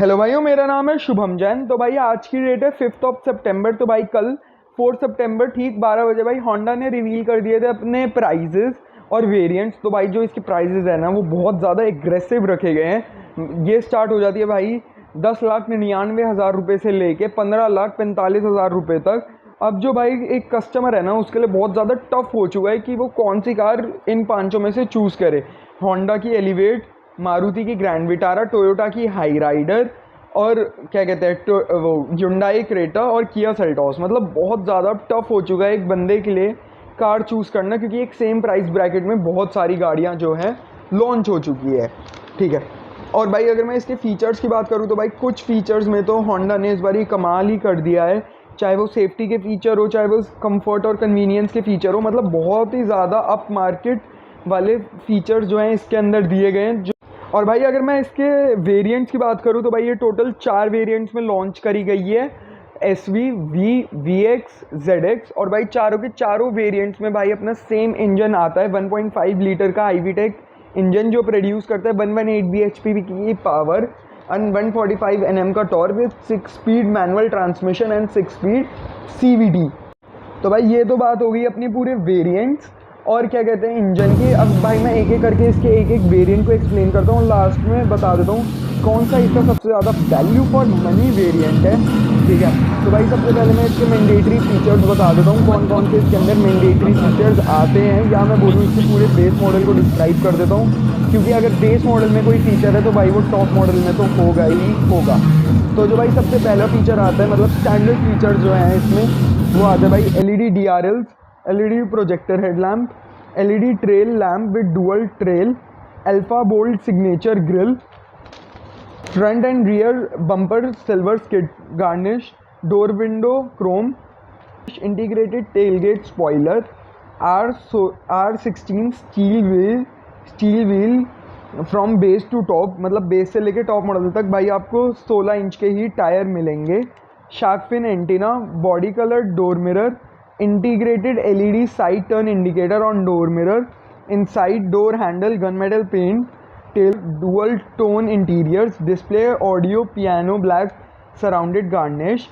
Hello भाइयों, मेरा नाम है शुभम जैन। तो भाई आज की डेट है 5 सितंबर। तो भाई कल 4 सितंबर ठीक 12 बजे भाई होंडा ने रिवील कर दिए थे अपने प्राइजेस और वेरिएंट्स। तो भाई जो इसके प्राइजेस है ना वो बहुत ज़्यादा एग्रेसिव रखे गए हैं। ये स्टार्ट हो जाती है भाई 10,99,000 रुपये से लेके 15,45,000 रुपये तक। अब जो भाई एक कस्टमर है ना उसके लिए बहुत ज़्यादा टफ हो चुका है कि वो कौन सी कार इन पाँचों में से चूज़ करे। होंडा की एलिवेट, मारुति की ग्रैंड विटारा, टोयोटा की हाई राइडर और क्या कहते हैं वो ह्युंडई क्रेटा और किया सेल्टॉस। मतलब बहुत ज़्यादा टफ हो चुका है एक बंदे के लिए कार चूज़ करना, क्योंकि एक सेम प्राइस ब्रैकेट में बहुत सारी गाड़ियां जो हैं लॉन्च हो चुकी है। ठीक है। और भाई अगर मैं इसके फ़ीचर्स की बात करूँ तो भाई कुछ फ़ीचर्स में तो होंडा ने इस बार ही कमाल ही कर दिया है। चाहे वो सेफ्टी के फ़ीचर हो, चाहे वो कंफर्ट और कन्वीनियंस के फ़ीचर हो, मतलब बहुत ही ज़्यादा अप मार्केट वाले फ़ीचर्स जो हैं इसके अंदर दिए गए हैं। और भाई अगर मैं इसके वेरिएंट्स की बात करूँ तो भाई ये टोटल 4 वेरिएंट्स में लॉन्च करी गई है। SV, V, VX, ZX। और भाई चारों के चारों वेरिएंट्स में भाई अपना सेम इंजन आता है। 1.5 लीटर का IVTEC इंजन जो प्रोड्यूस करता है 118 bhp की पावर एंड 145 Nm का torque with 6 speed manual transmission and 6 speed CVT। तो भाई ये तो बात हो गई अपनी पूरे वेरिएंट्स और क्या कहते हैं इंजन की। अब भाई मैं एक एक करके इसके एक एक वेरिएंट को एक्सप्लेन करता हूँ, लास्ट में बता देता हूँ कौन सा इसका सबसे ज़्यादा वैल्यू फॉर मनी वेरिएंट है। ठीक है। तो भाई सबसे पहले मैं इसके मैंडेटरी फीचर्स बता देता हूँ कौन कौन से इसके अंदर मैंडेटरी फीचर्स आते हैं, या मैं बोलूँ इसके पूरे बेस मॉडल को डिस्क्राइब कर देता हूँ, क्योंकि अगर बेस मॉडल में कोई फीचर है तो भाई वो टॉप मॉडल में तो होगा ही होगा। तो जो भाई सबसे पहला फीचर आता है, मतलब स्टैंडर्ड फीचर जो है इसमें वो आता है भाई LED DRLs, LED projector headlamp, LED trail lamp with dual trail, alpha bolt signature grille, front and rear bumper silver skid garnish, door window chrome, integrated tailgate spoiler, R16 steel wheel from base to top, मतलब base से लेके top model तक भाई आपको 16 inch के ही tyre मिलेंगे। Shark fin antenna, body colour door mirror, integrated LED side turn indicator on door mirror, inside door handle gunmetal paint, tail dual tone interiors, display audio piano black surrounded garnish,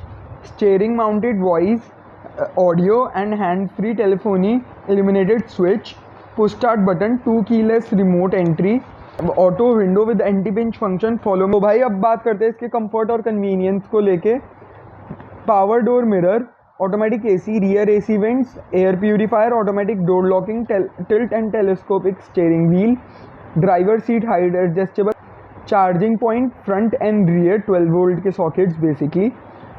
steering mounted voice audio and hand free telephony, illuminated switch, push start button, 2 keyless remote entry, auto window with anti pinch function follow. तो भाई अब बात करते हैं इसके comfort और convenience को लेके। Power door mirror, automatic AC, rear AC vents, air purifier, automatic door locking, tilt and telescopic steering wheel, driver seat height adjustable, charging point front and rear 12 volt के sockets basically,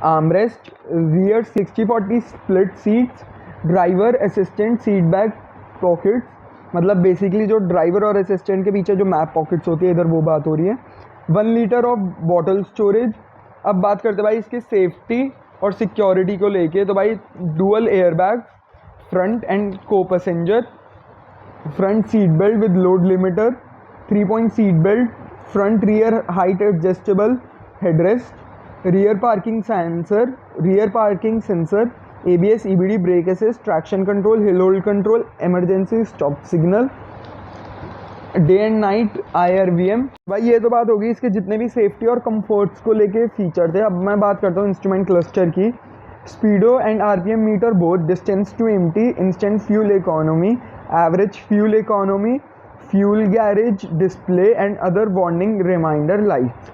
armrest, rear 60-40 split seats, driver assistant seat back pockets, मतलब basically जो driver और assistant के पीछे जो map pockets होती है इधर वो बात हो रही है। 1 लीटर ऑफ बॉटल स्टोरेज। अब बात करते भाई इसकी सेफ्टी और सिक्योरिटी को लेके। तो भाई dual air bag, front and को passenger, front seat belt with load limiter, 3 point seat belt, front rear height adjustable headrest, rear parking sensor, ABS EBD brake assist, traction control, hill hold control, emergency stop signal, day and night IRVM। भाई ये तो बात होगी इसके जितने भी safety और comforts को लेके फीचर थे। अब मैं बात करता हूँ इंस्ट्रूमेंट क्लस्टर की। Speedo and RPM meter both, distance to empty, instant fuel economy, average fuel economy, fuel gauge display and other warning reminder lights.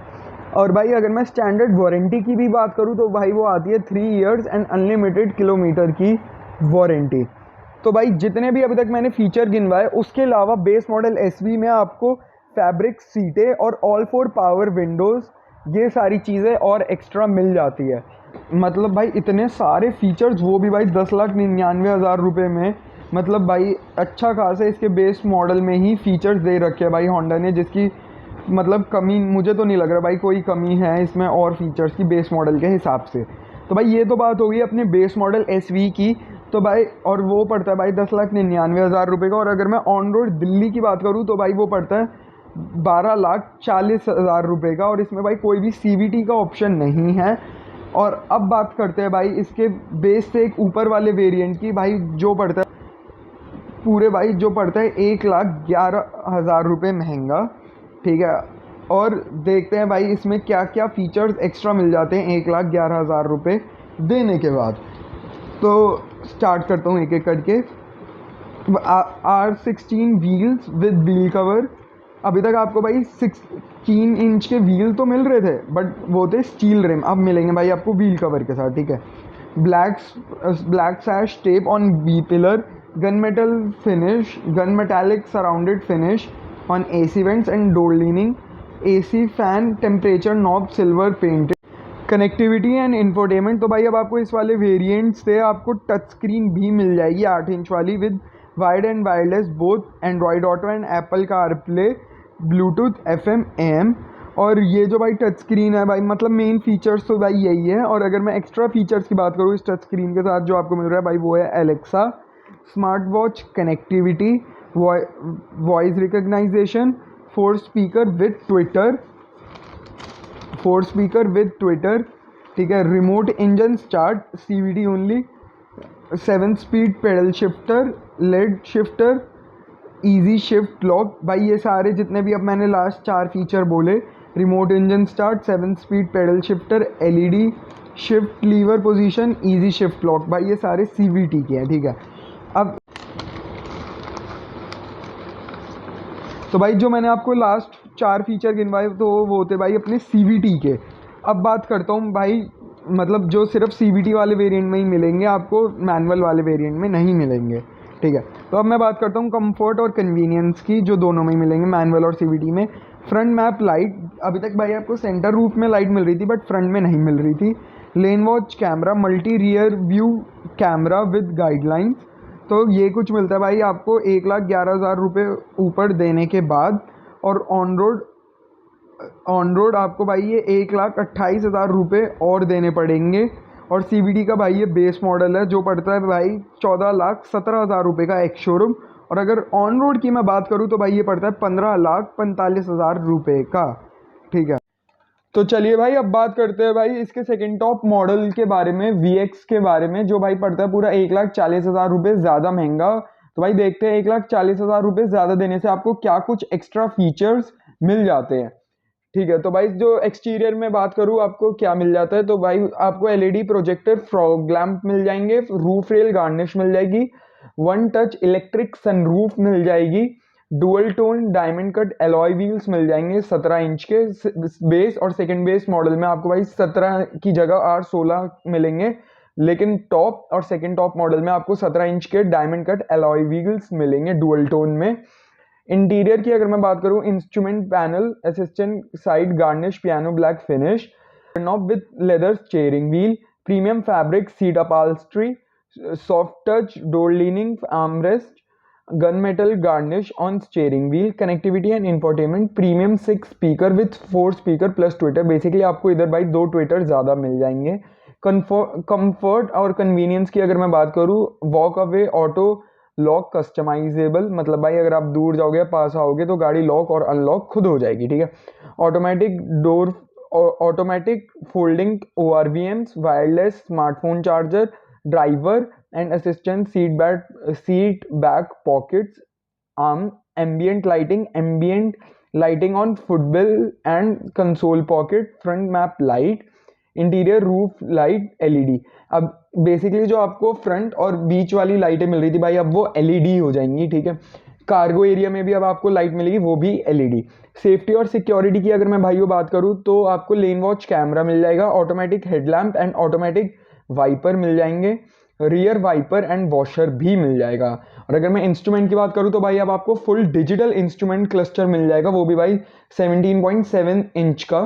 और भाई अगर मैं स्टैंडर्ड वारंटी की भी बात करूँ तो भाई वो आती है 3 इयर्स एंड अनलिमिटेड किलोमीटर की वारंटी। तो भाई जितने भी अभी तक मैंने फीचर गिनवाए उसके अलावा बेस मॉडल SV में आपको फैब्रिक सीटें और ऑल 4 पावर विंडोज़ ये सारी चीज़ें और एक्स्ट्रा मिल जाती है। मतलब भाई इतने सारे फीचर्स, वो भी भाई 10,99,000 रुपये में। मतलब भाई अच्छा खासा इसके बेस मॉडल में ही फीचर्स दे रखे हैं भाई होंडा ने, जिसकी मतलब कमी मुझे तो नहीं लग रहा भाई कोई कमी है इसमें और फीचर्स की बेस मॉडल के हिसाब से। तो भाई ये तो बात हो गई अपने बेस मॉडल SV की। तो भाई और वो पड़ता है भाई 10,99,000 रुपये का। और अगर मैं ऑन रोड दिल्ली की बात करूँ तो भाई वो पड़ता है 12,40,000 रुपये का, और इसमें भाई कोई भी CVT का ऑप्शन नहीं है। और अब बात करते हैं भाई इसके बेस से एक ऊपर वाले वेरिएंट की। भाई जो पड़ता है पूरे भाई जो पड़ता है 1,11,000 रुपये महंगा। ठीक है। और देखते हैं भाई इसमें क्या क्या फ़ीचर्स एक्स्ट्रा मिल जाते हैं 1,11,000 रुपये देने के बाद। तो स्टार्ट करता हूँ एक एक करके। R16 wheels with wheel cover. अभी तक आपको भाई 16 इंच के व्हील तो मिल रहे थे बट वो थे स्टील रिम, अब मिलेंगे भाई आपको व्हील कवर के साथ, ठीक है। Black sash tape on V pillar, gun metal finish, gun metallic surrounded finish on AC vents and door lining, AC fan temperature knob silver painted. Connectivity and infotainment, तो भाई अब आपको इस वाले वेरिएंट से आपको टच स्क्रीन भी मिल जाएगी 8 इंच वाली with wide and wireless both Android auto and Apple CarPlay, Bluetooth, FM AM। और ये जो भाई टच स्क्रीन है भाई, मतलब मेन फीचर्स तो भाई यही है। और अगर मैं एक्स्ट्रा फीचर्स की बात करूँ इस टच स्क्रीन के साथ जो आपको मिल रहा है भाई, वो है Alexa, smart watch connectivity, voice recognization, 4 speaker with tweeter, ठीक है। Remote engine start, CVT only, 7 speed paddle shifter, LED shifter, easy shift lock. भाई ये सारे जितने भी अब मैंने लास्ट 4 फीचर बोले, remote engine start, 7 speed paddle shifter, LED shift lever position, easy shift lock, भाई ये सारे CVT के हैं, ठीक है। अब तो भाई जो मैंने आपको लास्ट 4 फीचर गिनवाए तो वो थे भाई अपने CVT के। अब बात करता हूँ भाई, मतलब जो सिर्फ CVT वाले वेरिएंट में ही मिलेंगे आपको, मैनुअल वाले वेरिएंट में नहीं मिलेंगे, ठीक है। तो अब मैं बात करता हूँ कंफर्ट और कन्वीनियंस की, जो दोनों में ही मिलेंगे, मैनुअल और CVT में। फ्रंट मैप लाइट, अभी तक भाई आपको सेंटर रूफ में लाइट मिल रही थी बट फ्रंट में नहीं मिल रही थी। Lane watch camera, multi rear view camera with guidelines, तो ये कुछ मिलता है भाई आपको 1,11,000 रुपये ऊपर देने के बाद। और ऑन रोड आपको भाई ये 1,28,000 रुपये और देने पड़ेंगे। और CVT का भाई ये बेस मॉडल है जो पड़ता है भाई 14,17,000 रुपये का एक शोरूम। और अगर ऑन रोड की मैं बात करूँ तो भाई ये पड़ता है 15,45,000 रुपये का, ठीक है। तो चलिए भाई अब बात करते हैं भाई इसके सेकेंड टॉप मॉडल के बारे में, VX के बारे में, जो भाई पड़ता है पूरा 1,40,000 रुपये ज़्यादा महंगा। तो भाई देखते हैं 1,40,000 रुपये ज़्यादा देने से आपको क्या कुछ एक्स्ट्रा फीचर्स मिल जाते हैं, ठीक है। तो भाई जो एक्सटीरियर में बात करूँ आपको क्या मिल जाता है, तो भाई आपको LED प्रोजेक्टर, फ्रॉग लैम्प मिल जाएंगे, रूफ रेल गार्निश मिल जाएगी, 1 टच इलेक्ट्रिक सनरूफ मिल जाएगी, dual tone diamond cut alloy wheels मिल जाएंगे 17 इंच के बेस। और सेकंड बेस मॉडल में आपको भाई 17 की जगह R16 मिलेंगे, लेकिन टॉप और सेकंड टॉप मॉडल में आपको 17 इंच के डायमंड कट एलॉय व्हील्स मिलेंगे डुअल टोन में। इंटीरियर की अगर मैं बात करूं, instrument panel, assistant side garnish, piano black finish, knob with leather steering wheel, premium fabric seat upholstery, soft touch door leaning armrest, gun metal garnish on steering wheel, connectivity and infotainment, premium 6 speaker with 4 speaker plus Twitter. Basically आपको इधर भाई 2 Twitter ज़्यादा मिल जाएंगे। Comfort और convenience की अगर मैं बात करूँ, walk away auto lock customisable, मतलब भाई अगर आप दूर जाओगे या पास आओगे तो गाड़ी लॉक और अनलॉक खुद हो जाएगी, ठीक है। Automatic door, automatic folding ORVMs, wireless smartphone charger, driver and assistant seat back pockets, ambient lighting on footwell and console pocket, front map light, interior roof light LED। अब बेसिकली जो आपको front और बीच वाली लाइटें मिल रही थी भाई अब वो LED हो जाएंगी, ठीक है। कार्गो एरिया में भी अब आपको लाइट मिलेगी, वो भी LED। सेफ्टी और सिक्योरिटी की अगर मैं भाइयों बात करूँ तो आपको लेन वॉच कैमरा मिल जाएगा, automatic headlamp and automatic wiper मिल जाएंगे, रियर वाइपर एंड वॉशर भी मिल जाएगा। और अगर मैं इंस्ट्रूमेंट की बात करूँ तो भाई अब आपको फुल डिजिटल इंस्ट्रूमेंट क्लस्टर मिल जाएगा, वो भी भाई 17.7 इंच का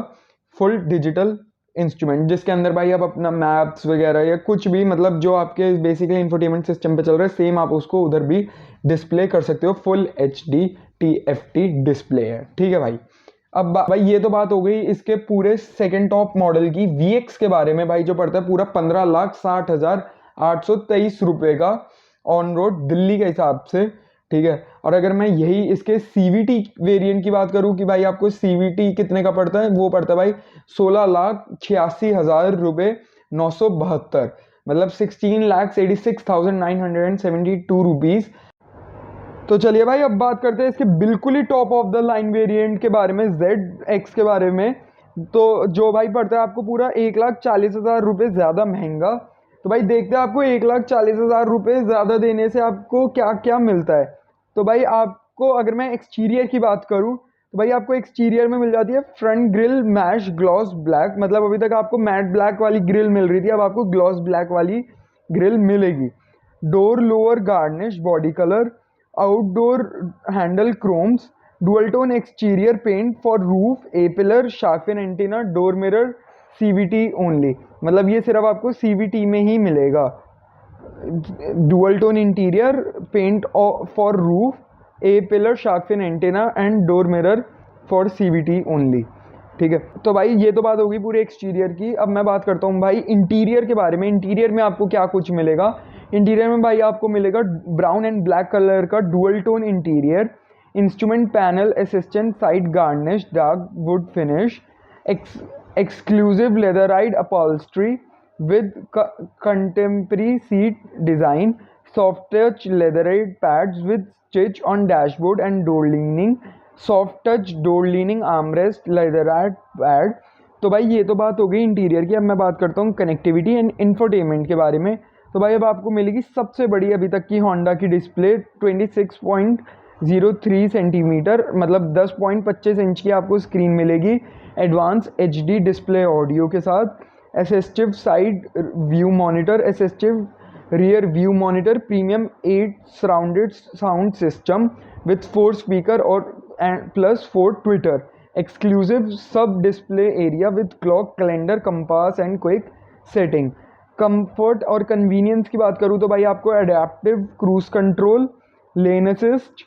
फुल डिजिटल इंस्ट्रूमेंट, जिसके अंदर भाई आप अपना मैप्स वगैरह या कुछ भी, मतलब जो आपके बेसिकली इंफोटेनमेंट सिस्टम पे चल रहा है सेम आप उसको उधर भी डिस्प्ले कर सकते हो। फुल HD TFT डिस्प्ले है, ठीक है भाई। अब भाई ये तो बात हो गई इसके पूरे सेकंड टॉप मॉडल की। VX के बारे में भाई जो पड़ता है पूरा 15,60,823 रुपये का ऑन रोड दिल्ली के हिसाब से, ठीक है। और अगर मैं यही इसके CVT वेरिएंट की बात करूं कि भाई आपको CVT कितने का पड़ता है, वो पड़ता है भाई 16,86,000 रुपये 972, मतलब 16,86,972 रुपीज़। तो चलिए भाई अब बात करते हैं इसके बिल्कुल ही top of the line variant के बारे में, ZX के बारे में। तो जो भाई पड़ता है आपको पूरा 1,40,000 रुपये ज़्यादा महंगा। तो भाई देखते हैं आपको 1,40,000 रुपये ज़्यादा देने से आपको क्या क्या मिलता है। तो भाई आपको अगर मैं एक्सटीरियर की बात करूँ तो भाई आपको एक्सटीरियर में मिल जाती है front grille mesh gloss black, मतलब अभी तक आपको मैट ब्लैक वाली ग्रिल मिल रही थी, अब आपको ग्लॉस ब्लैक वाली ग्रिल मिलेगी। Door lower garnish body colour, outdoor handle chromes, dual tone exterior paint for roof, A pillar, shark fin antenna, door mirror, CVT only, मतलब ये सिर्फ आपको CVT में ही मिलेगा। Dual tone interior paint for roof, A pillar, shark fin antenna and door mirror for CVT only. ठीक है, तो भाई ये तो बात होगी पूरे एक्सटीरियर की। अब मैं बात करता हूँ भाई इंटीरियर के बारे में। इंटीरियर में आपको क्या कुछ मिलेगा। इंटीरियर में भाई आपको मिलेगा ब्राउन एंड ब्लैक कलर का dual tone interior, instrument panel assistant side garnish dark wood finish, exclusive leatherette upholstery with contemporary seat design, soft touch leatherette pads with stitch on dashboard and door leaning, soft touch door leaning armrest leatherette pad। तो भाई ये तो बात हो गई interior की। अब मैं बात करता हूँ कनेक्टिविटी एंड इंफोटेनमेंट के बारे में। तो भाई अब आपको मिलेगी सबसे बड़ी अभी तक की होंडा की डिस्प्ले 26.03 सेंटीमीटर, मतलब 10.25 इंच की आपको स्क्रीन मिलेगी, एडवांस HD डिस्प्ले ऑडियो के साथ, assistive side view monitor, assistive rear view monitor, premium 8 surrounded sound system with 4 speaker और plus 4 tweeter, exclusive sub display area with clock calendar compass and quick setting. Comfort और convenience की बात करूँ तो भाई आपको adaptive cruise control, lane assist,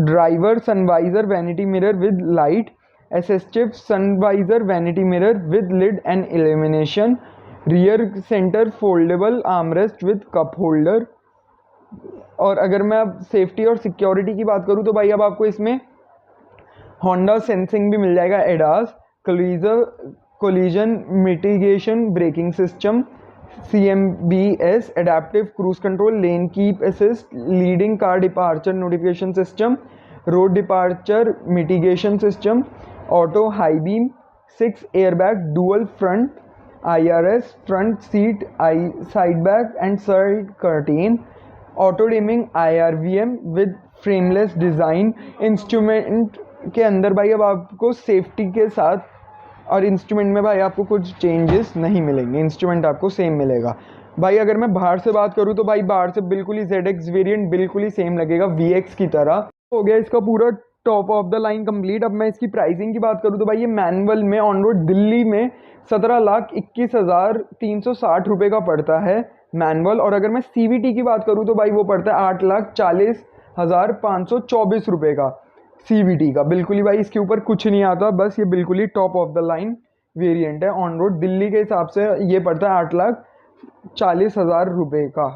driver sun visor vanity mirror with light, assistive sun visor vanity mirror with lid and illumination, rear centre foldable armrest with cup holder. और अगर मैं अब सेफ्टी और सिक्योरिटी की बात करूँ तो भाई अब आपको इसमें होंडा सेंसिंग भी मिल जाएगा, ADAS, collision mitigation braking system, CMBS, adaptive cruise control, lane keep assist, leading car departure notification system, road departure mitigation system, auto high beam, 6 airbag, dual front IRS, front seat side bag and side curtain, auto dimming IRVM with frameless design. Instrument के अंदर भाई अब आपको safety के साथ और instrument में भाई आपको कुछ चेंजेस नहीं मिलेंगे, इंस्ट्रूमेंट आपको सेम मिलेगा। भाई अगर मैं बाहर से बात करूँ तो भाई बाहर से बिल्कुल ही ZX वेरिएंट बिल्कुल ही सेम लगेगा VX की तरह। हो गया इसका पूरा top of the line complete. अब मैं इसकी प्राइसिंग की बात करूँ तो भाई ये मैनुअल में ऑन रोड दिल्ली में 17,21,360 रुपये का पड़ता है मैनुअल, और अगर मैं CVT की बात करूँ तो भाई वो पड़ता है 8,40,524 रुपये का CVT का। बिल्कुल ही भाई इसके ऊपर कुछ नहीं आता, बस ये बिल्कुल ही top of the line variant है। ऑन रोड दिल्ली के हिसाब से ये पड़ता है 8,40,000 रुपये का।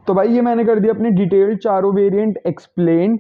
तो भाई ये मैंने कर दिया अपने डिटेल चारों वेरिएंट एक्सप्लेन,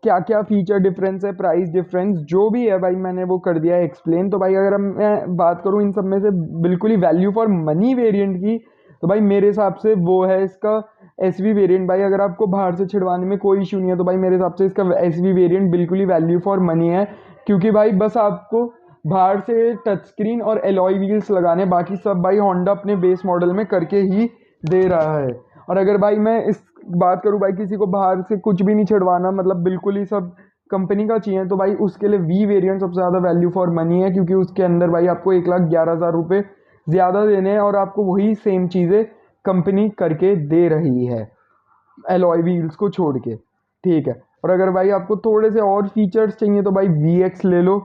क्या क्या फीचर डिफरेंस है, प्राइस डिफरेंस जो भी है भाई मैंने वो कर दिया है एक्सप्लेन। तो भाई अगर मैं बात करूँ इन सब में से बिल्कुल ही वैल्यू फॉर मनी वेरिएंट की तो भाई मेरे हिसाब से वो है इसका SV वेरिएंट। भाई अगर आपको बाहर से छिड़वाने में कोई इशू नहीं है तो भाई मेरे हिसाब से इसका SV वेरिएंट बिल्कुल ही वैल्यू फॉर मनी है, क्योंकि भाई बस आपको बाहर से टच स्क्रीन और एलॉय व्हील्स लगाने, बाकी सब भाई होंडा अपने बेस मॉडल में करके ही दे रहा है। और अगर भाई मैं इस बात करूँ भाई किसी को बाहर से कुछ भी नहीं छिड़वाना, मतलब बिल्कुल ही सब कंपनी का चाहिए, तो भाई उसके लिए V वेरिएंट सबसे ज़्यादा वैल्यू फॉर मनी है, क्योंकि उसके अंदर भाई आपको 1,11,000 रुपये ज़्यादा देने हैं और आपको वही सेम चीज़ें कंपनी करके दे रही है एलॉय व्हील्स को छोड़ के। ठीक है, और अगर भाई आपको थोड़े से और फीचर्स चाहिए तो भाई VX ले लो,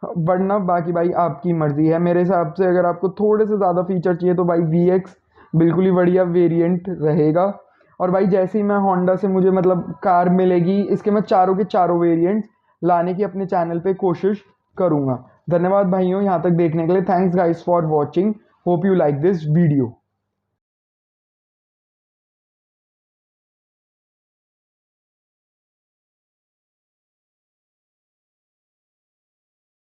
वरना बाकी भाई आपकी मर्ज़ी है। मेरे हिसाब से अगर आपको थोड़े से ज़्यादा फीचर चाहिए तो भाई VX बिल्कुल ही बढ़िया वेरिएंट रहेगा। और भाई जैसे ही मैं होंडा से मुझे मतलब कार मिलेगी, इसके मैं चारों के चारों वेरिएंट्स लाने की अपने चैनल पे कोशिश करूँगा। धन्यवाद भाइयों यहाँ तक देखने के लिए। Thanks guys for watching, hope you like this video.